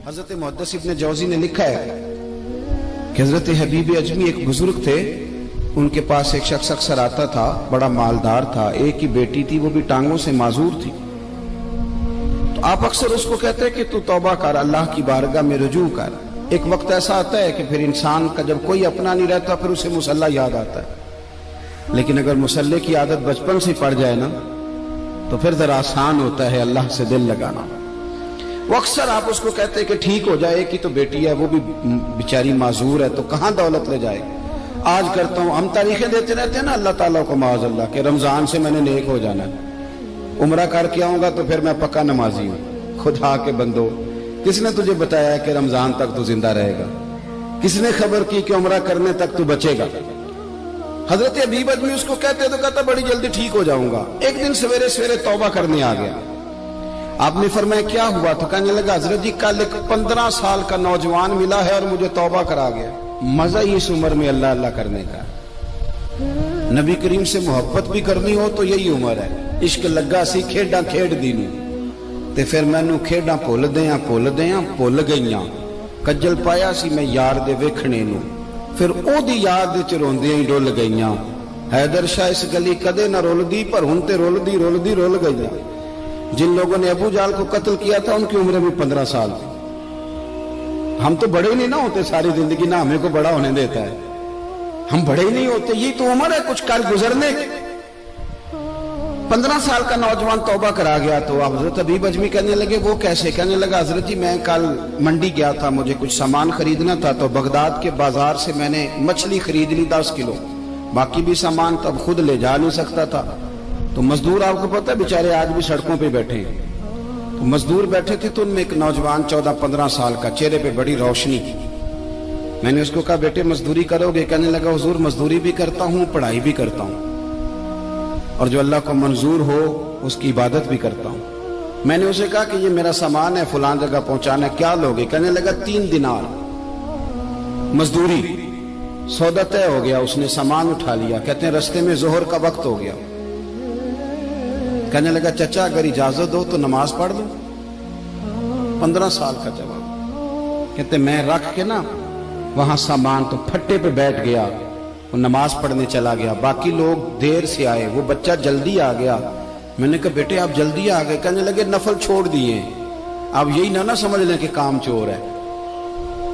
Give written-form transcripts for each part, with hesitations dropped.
حضرت محدث ابن جوزی نے لکھا ہے کہ حضرت حبیب اجمی ایک بزرگ تھے، ان کے پاس ایک شخص اکثر آتا تھا، بڑا مالدار تھا، ایک ہی بیٹی تھی، وہ بھی ٹانگوں سے معذور تھی۔ تو آپ اکثر اس کو کہتے کہ تو توبہ کر، اللہ کی بارگاہ میں رجوع کر۔ ایک وقت ایسا آتا ہے کہ پھر انسان کا جب کوئی اپنا نہیں رہتا پھر اسے مصلی یاد آتا ہے، لیکن اگر مصلی کی عادت بچپن سے پڑ جائے نا تو پھر ذرا آسان ہوتا ہے اللہ سے دل لگانا۔ وہ اکثر آپ اس کو کہتے کہ ٹھیک ہو جائے کہ تو بیٹی ہے، وہ بھی بیچاری معذور ہے، تو کہاں دولت لے جائے۔ آج کرتا ہوں، ہم تاریخیں دیتے رہتے ہیں نا اللہ تعالیٰ کو معاذ اللہ کہ رمضان سے میں نے نیک ہو جانا ہے، عمرہ کر کے آؤں گا تو پھر میں پکا نمازی ہوں۔ خدا کے بندو، کس نے تجھے بتایا کہ رمضان تک تو زندہ رہے گا؟ کس نے خبر کی کہ عمرہ کرنے تک تو بچے گا؟ حضرت حبیب اجمی اس کو کہتے تو کہتا بڑی جلدی ٹھیک ہو جاؤں گا۔ ایک دن سویرے سویرے توبہ کرنے آ گیا۔ آپ نے فرمایا کیا ہوا؟ تو کہنے لگا حضرت جی کل ایک 15 سال کا نوجوان ملا ہے اور مجھے توبہ کرا گیا۔ مزہ ہی اس عمر میں اللہ اللہ کرنے کا، نبی کریم سے محبت بھی کرنی ہو تو یہی عمر ہے۔ عشق لگا سی کھیڈاں کھیڈ دی نوں تے پھر مینوں کھیڈاں بھول گئیاں، کجل پایا سی میں یار دے ویکھنے نوں، پھر او دی یاد وچ روندیاں ہی ڈول گئیاں۔ حیدر شاہ اس گلی کدے نہ رولدی پر ہن تے رولدی رول گئیاں۔ جن لوگوں نے ابو جال کو قتل کیا تھا ان کی عمر بھی 15 سال تھی۔ ہم تو بڑے ہی نہیں نہ ہوتے ساری زندگی، نہ ہمیں کو بڑا ہونے دیتا ہے، ہم بڑے ہی نہیں ہوتے، یہ تو عمر ہے کچھ کر گزرنے کی۔ 15 سال کا نوجوان توبہ کرا گیا تو حضرت حبیب اجمی کہنے لگے وہ کیسے؟ کہنے لگا حضرت جی میں کل منڈی گیا تھا، مجھے کچھ سامان خریدنا تھا، تو بغداد کے بازار سے میں نے مچھلی خرید لی 10 کلو، باقی بھی سامان تب خود لے جا نہیں سکتا تھا۔ تو مزدور آپ کو پتہ ہے بیچارے آج بھی سڑکوں پہ بیٹھے ہیں، تو مزدور بیٹھے تھے تو ان میں ایک نوجوان 14-15 سال کا، چہرے پہ بڑی روشنی۔ میں نے اس کو کہا بیٹے مزدوری کرو گے؟ کہنے لگا حضور مزدوری بھی کرتا ہوں، پڑھائی بھی کرتا ہوں، اور جو اللہ کو منظور ہو اس کی عبادت بھی کرتا ہوں۔ میں نے اسے کہا کہ یہ میرا سامان ہے فلان جگہ پہنچانا ہے، کیا لوگے؟ کہنے لگا 3 دینار مزدوری۔ سودا طے ہو گیا، اس نے سامان اٹھا لیا۔ کہتے ہیں رستے میں ظہر کا وقت ہو گیا، کہنے لگا چچا اگر اجازت ہو تو نماز پڑھ لوں۔ 15 سال کا جواب۔ کہتے میں رکھ کے نا وہاں سامان تو پھٹے پہ بیٹھ گیا، وہ نماز پڑھنے چلا گیا، باقی لوگ دیر سے آئے، وہ بچہ جلدی آ گیا۔ میں نے کہا بیٹے آپ جلدی آ گئے؟ کہنے لگے نفل چھوڑ دیے، آپ یہی نہ سمجھ لیں کہ کام چور ہے،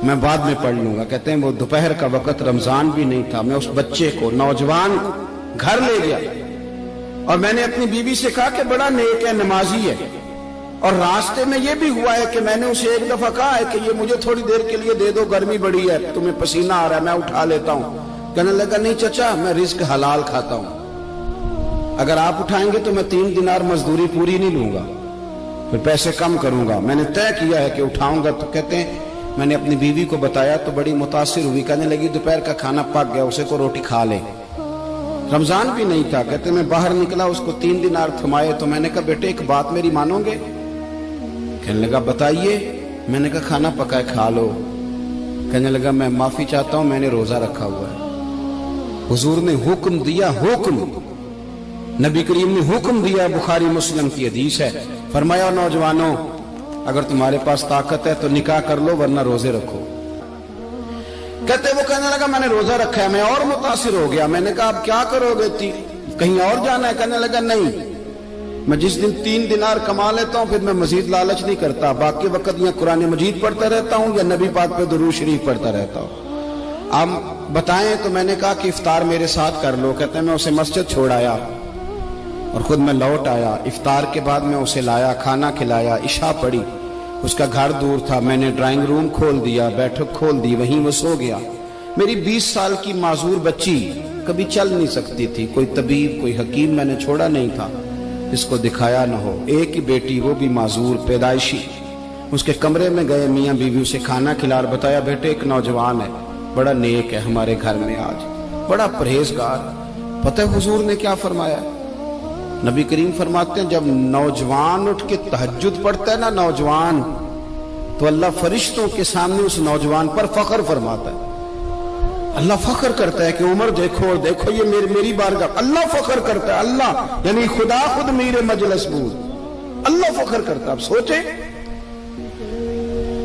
میں بعد میں پڑھ لوں گا۔ کہتے ہیں وہ دوپہر کا وقت، رمضان بھی نہیں تھا، میں اس بچے کو نوجوان کو گھر لے گیا اور میں نے اپنی بیوی سے کہا کہ بڑا نیک ہے، نمازی ہے، اور راستے میں یہ بھی ہوا ہے کہ میں نے اسے ایک دفعہ کہا ہے کہ یہ مجھے تھوڑی دیر کے لیے دے دو، گرمی بڑی ہے، تمہیں پسینہ آ رہا ہے، میں اٹھا لیتا ہوں۔ کہنے لگا نہیں چچا میں رزق حلال کھاتا ہوں، اگر آپ اٹھائیں گے تو میں 3 دینار مزدوری پوری نہیں لوں گا، پھر پیسے کم کروں گا، میں نے طے کیا ہے کہ اٹھاؤں گا۔ تو کہتے ہیں میں نے اپنی بیوی کو بتایا تو بڑی متاثر ہوئی، کہنے لگی دوپہر کا کھانا پک گیا، اسے کو روٹی کھا لے، رمضان بھی نہیں تھا۔ کہتے میں باہر نکلا، اس کو 3 دینار تھمائے، تو میں نے کہا بیٹے ایک بات میری مانو گے؟ کہنے لگا بتائیے۔ میں نے کہا کھانا پکا ہے کھا لو۔ کہنے لگا میں معافی چاہتا ہوں، میں نے روزہ رکھا ہوا ہے۔ حضور نے حکم دیا، حکم نبی کریم نے حکم دیا، بخاری مسلم کی حدیث ہے، فرمایا نوجوانوں اگر تمہارے پاس طاقت ہے تو نکاح کر لو ورنہ روزے رکھو۔ کہتے وہ کہنے لگا میں نے روزہ رکھا ہے، میں اور متاثر ہو گیا۔ میں نے کہا اب کیا کرو گے؟ کہیں اور جانا ہے؟ کہنے لگا نہیں، میں جس دن 3 دینار کما لیتا ہوں پھر میں مزید لالچ نہیں کرتا، باقی وقت یا قرآن مجید پڑھتا رہتا ہوں یا نبی پاک پہ درود شریف پڑھتا رہتا ہوں۔ آپ بتائیں؟ تو میں نے کہا کہ افطار میرے ساتھ کر لو۔ کہتے ہیں میں اسے مسجد چھوڑ آیا اور خود میں لوٹ آیا، افطار کے بعد میں اسے لایا، کھانا کھلایا، عشاء پڑھی، اس کا گھر دور تھا، میں نے ڈرائنگ روم کھول دیا، بیٹھک کھول دی، وہیں وہ سو گیا۔ میری 20 سال کی معذور بچی کبھی چل نہیں سکتی تھی، کوئی طبیب کوئی حکیم میں نے چھوڑا نہیں تھا اس کو دکھایا نہ ہو، ایک ہی بیٹی وہ بھی معذور پیدائشی۔ اس کے کمرے میں گئے، میاں بیوی اسے کھانا کھلا اور بتایا بیٹے ایک نوجوان ہے، بڑا نیک ہے ہمارے گھر میں، آج بڑا پرہیزگار۔ پتہ ہے حضور نے کیا فرمایا؟ نبی کریم فرماتے ہیں جب نوجوان اٹھ کے تہجد پڑھتا ہے نا نوجوان، تو اللہ فرشتوں کے سامنے اس نوجوان پر فخر فرماتا ہے، اللہ فخر کرتا ہے کہ عمر دیکھو دیکھو یہ میری بارگاہ، اللہ فخر کرتا ہے، اللہ یعنی خدا خود میرے مجلس بود، اللہ فخر کرتا ہے۔ اب سوچے